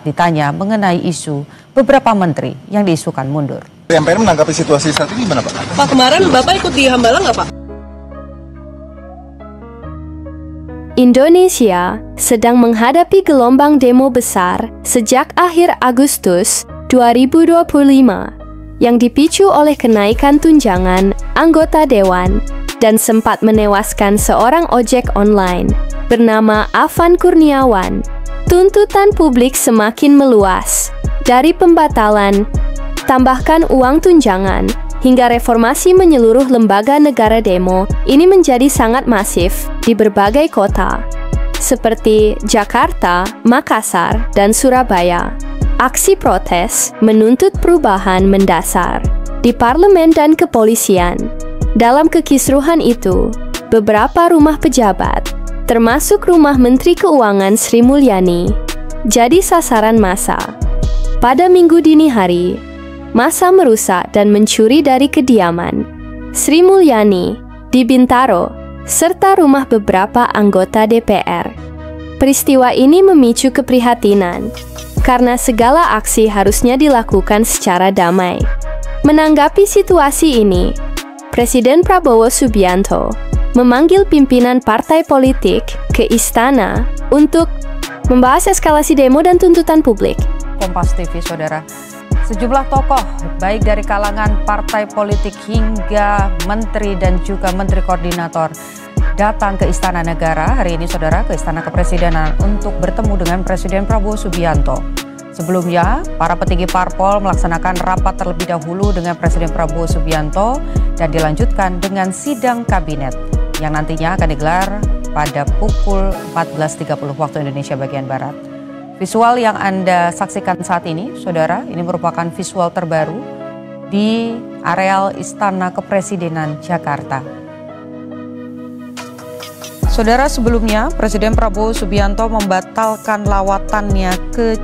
Ditanya mengenai isu beberapa menteri yang diisukan mundur. MPR menanggapi situasi saat ini gimana, Pak? Pak, kemarin Bapak ikut di Hambalang nggak, Pak? Indonesia sedang menghadapi gelombang demo besar sejak akhir Agustus 2025 yang dipicu oleh kenaikan tunjangan anggota dewan dan sempat menewaskan seorang ojek online bernama Afan Kurniawan. Tuntutan publik semakin meluas, dari pembatalan, tambahkan uang tunjangan, hingga reformasi menyeluruh lembaga negara. Demo ini menjadi sangat masif di berbagai kota, seperti Jakarta, Makassar, dan Surabaya. Aksi protes menuntut perubahan mendasar di parlemen dan kepolisian. Dalam kekisruhan itu, beberapa rumah pejabat, termasuk rumah Menteri Keuangan Sri Mulyani, jadi sasaran massa. Pada Minggu dini hari, massa merusak dan mencuri dari kediaman Sri Mulyani di Bintaro, serta rumah beberapa anggota DPR. Peristiwa ini memicu keprihatinan, karena segala aksi harusnya dilakukan secara damai. Menanggapi situasi ini, Presiden Prabowo Subianto memanggil pimpinan partai politik ke istana untuk membahas eskalasi demo dan tuntutan publik. Kompas TV, saudara. Sejumlah tokoh, baik dari kalangan partai politik hingga menteri dan juga menteri koordinator, datang ke Istana Negara hari ini, saudara, ke Istana Kepresidenan untuk bertemu dengan Presiden Prabowo Subianto. Sebelumnya, para petinggi parpol melaksanakan rapat terlebih dahulu dengan Presiden Prabowo Subianto dan dilanjutkan dengan sidang kabinet yang nantinya akan digelar pada pukul 14.30 waktu Indonesia bagian Barat. Visual yang Anda saksikan saat ini, saudara, ini merupakan visual terbaru di areal Istana Kepresidenan Jakarta. Saudara, sebelumnya Presiden Prabowo Subianto membatalkan lawatannya ke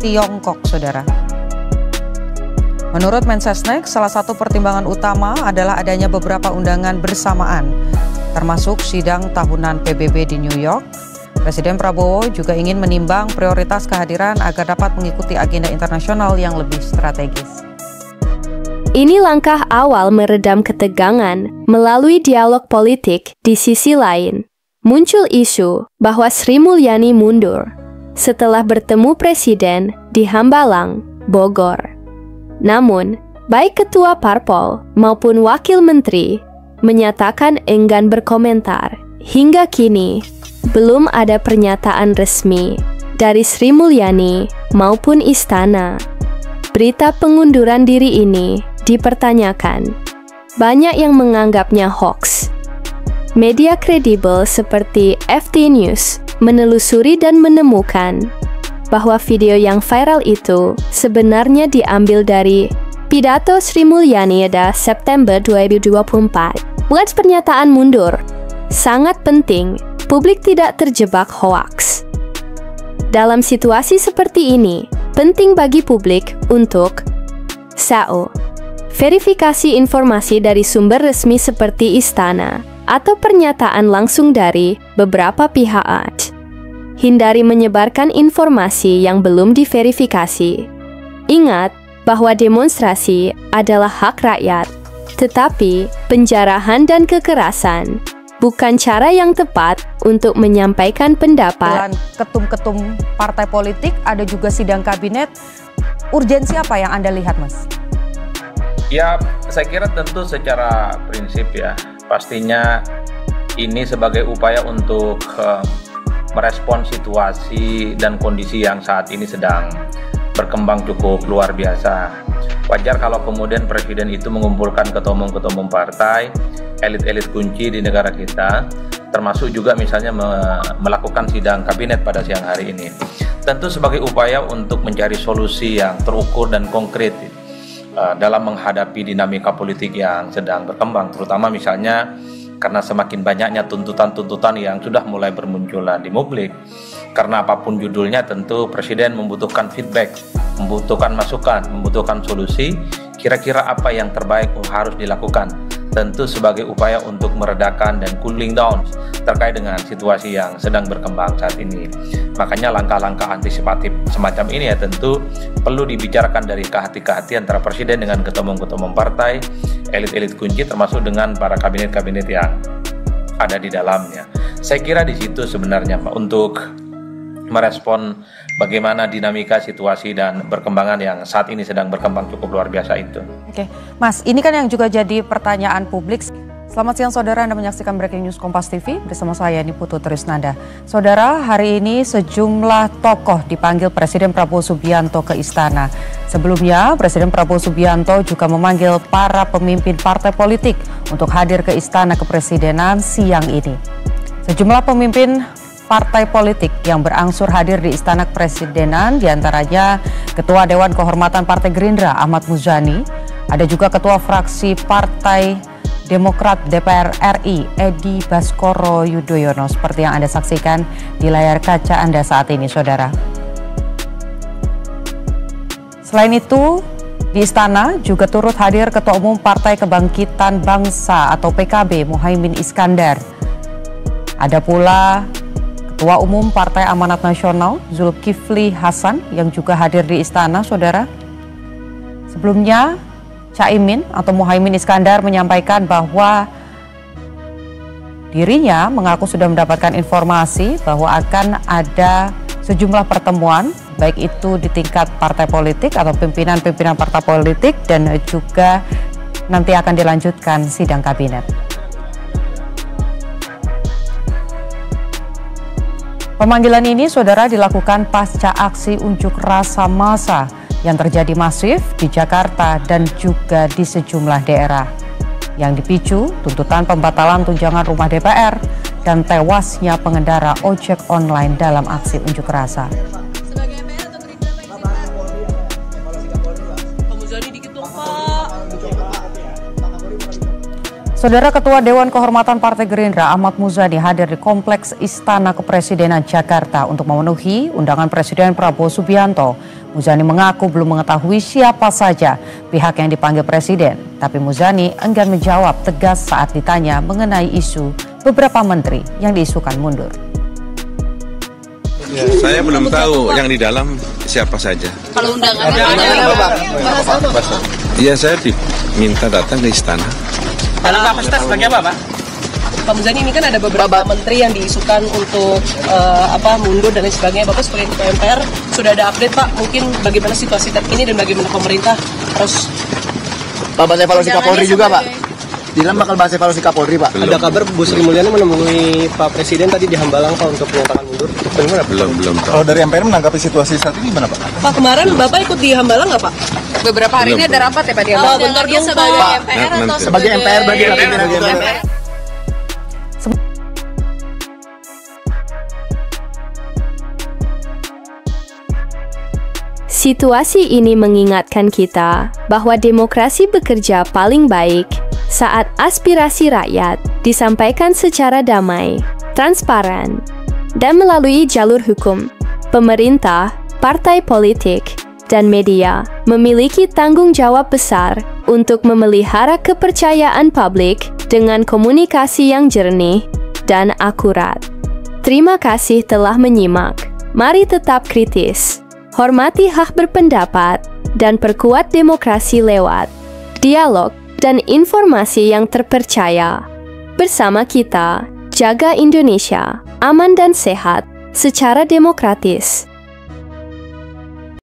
Tiongkok, saudara. Menurut Mensesnek, salah satu pertimbangan utama adalah adanya beberapa undangan bersamaan, termasuk sidang tahunan PBB di New York. Presiden Prabowo juga ingin menimbang prioritas kehadiran agar dapat mengikuti agenda internasional yang lebih strategis. Ini langkah awal meredam ketegangan melalui dialog politik. Di sisi lain, muncul isu bahwa Sri Mulyani mundur setelah bertemu Presiden di Hambalang, Bogor. Namun, baik ketua parpol maupun wakil menteri menyatakan enggan berkomentar. Hingga kini, belum ada pernyataan resmi dari Sri Mulyani maupun istana. Berita pengunduran diri ini dipertanyakan. Banyak yang menganggapnya hoax. Media kredibel seperti FT News menelusuri dan menemukan bahwa video yang viral itu sebenarnya diambil dari pidato Sri Mulyani pada September 2024. Buat pernyataan mundur, sangat penting publik tidak terjebak hoaks. Dalam situasi seperti ini, penting bagi publik untuk verifikasi informasi dari sumber resmi seperti istana atau pernyataan langsung dari beberapa pihak. Hindari menyebarkan informasi yang belum diverifikasi. Ingat bahwa demonstrasi adalah hak rakyat, tetapi penjarahan dan kekerasan bukan cara yang tepat untuk menyampaikan pendapat. Dengan ketum-ketum partai politik, ada juga sidang kabinet. Urgensi apa yang Anda lihat, Mas? Ya, saya kira tentu secara prinsip ya, pastinya ini sebagai upaya untuk merespon situasi dan kondisi yang saat ini sedang berkembang cukup luar biasa. Wajar kalau kemudian Presiden itu mengumpulkan ketua umum partai, elit-elit kunci di negara kita, termasuk juga misalnya melakukan sidang kabinet pada siang hari ini. Tentu sebagai upaya untuk mencari solusi yang terukur dan konkret dalam menghadapi dinamika politik yang sedang berkembang, terutama misalnya karena semakin banyaknya tuntutan-tuntutan yang sudah mulai bermunculan di publik. Karena apapun judulnya, tentu Presiden membutuhkan feedback, membutuhkan masukan, membutuhkan solusi, kira-kira apa yang terbaik harus dilakukan. tentu sebagai upaya untuk meredakan dan cooling down terkait dengan situasi yang sedang berkembang saat ini. Makanya langkah-langkah antisipatif semacam ini ya tentu perlu dibicarakan dari kehati-kehati antara Presiden dengan ketua umum partai, elit-elit kunci termasuk dengan para kabinet-kabinet yang ada di dalamnya. Saya kira di situ sebenarnya Pak, untuk merespon bagaimana dinamika situasi dan perkembangan yang saat ini sedang berkembang cukup luar biasa itu. Oke, Mas, ini kan yang juga jadi pertanyaan publik. Selamat siang saudara, Anda menyaksikan Breaking News Kompas TV bersama saya Niputu Trisnanda. Saudara, hari ini sejumlah tokoh dipanggil Presiden Prabowo Subianto ke istana. Sebelumnya, Presiden Prabowo Subianto juga memanggil para pemimpin partai politik untuk hadir ke istana kepresidenan siang ini. Sejumlah pemimpin partai politik yang berangsur hadir di Istana Kepresidenan, diantaranya Ketua Dewan Kehormatan Partai Gerindra Ahmad Muzani, ada juga Ketua Fraksi Partai Demokrat DPR RI Edi Baskoro Yudhoyono, seperti yang Anda saksikan di layar kaca Anda saat ini, saudara. Selain itu, di istana juga turut hadir Ketua Umum Partai Kebangkitan Bangsa atau PKB Muhaimin Iskandar. Ada pula Ketua Umum Partai Amanat Nasional Zulkifli Hasan yang juga hadir di istana, saudara. Sebelumnya, Caimin atau Muhaimin Iskandar menyampaikan bahwa dirinya mengaku sudah mendapatkan informasi bahwa akan ada sejumlah pertemuan, baik itu di tingkat partai politik atau pimpinan-pimpinan partai politik, dan juga nanti akan dilanjutkan sidang kabinet. Pemanggilan ini, saudara, dilakukan pasca aksi unjuk rasa massa yang terjadi masif di Jakarta dan juga di sejumlah daerah, yang dipicu tuntutan pembatalan tunjangan rumah DPR dan tewasnya pengendara ojek online dalam aksi unjuk rasa. Sebagai MPR atau Gerindra Pak Muzani dikit dong Pak. Saudara, Ketua Dewan Kehormatan Partai Gerindra Ahmad Muzani hadir di Kompleks Istana Kepresidenan Jakarta untuk memenuhi undangan Presiden Prabowo Subianto. Muzani mengaku belum mengetahui siapa saja pihak yang dipanggil Presiden, tapi Muzani enggan menjawab tegas saat ditanya mengenai isu beberapa menteri yang diisukan mundur. Saya belum tahu yang di dalam siapa saja. Kalau undangannya ada Iya, saya diminta datang ke istana. Kalau kapasitas sebagai apa, Pak? Pak Muzani, ini kan ada beberapa menteri yang diisukan untuk mundur dan lain sebagainya. Bapak sebagai Ketua MPR sudah ada update, Pak? Mungkin bagaimana situasi terkini dan bagaimana pemerintah harus... Pak, bahas evaluasi Kapolri juga, Pak. Di dalam bakal bahas evaluasi Kapolri, Pak. Belum. Ada kabar Bu Sri Mulyani menemui Pak Presiden tadi di Hambalang, Pak, untuk menyatakan mundur. Belum tahu. Kalau dari MPR menanggapi situasi saat ini gimana, Pak? Pak, kemarin Bapak ikut di Hambalang nggak, Pak? Beberapa hari ini ada rapat ya Pak di Pak, bentar dong, sebagai Pak. MPR atau Nanti. Sebagai MPR bagi pimpinan MPR? Situasi ini mengingatkan kita bahwa demokrasi bekerja paling baik saat aspirasi rakyat disampaikan secara damai, transparan, dan melalui jalur hukum. Pemerintah, partai politik, dan media memiliki tanggung jawab besar untuk memelihara kepercayaan publik dengan komunikasi yang jernih dan akurat. Terima kasih telah menyimak. Mari tetap kritis, hormati hak berpendapat, dan perkuat demokrasi lewat dialog dan informasi yang terpercaya. Bersama kita, jaga Indonesia aman dan sehat secara demokratis.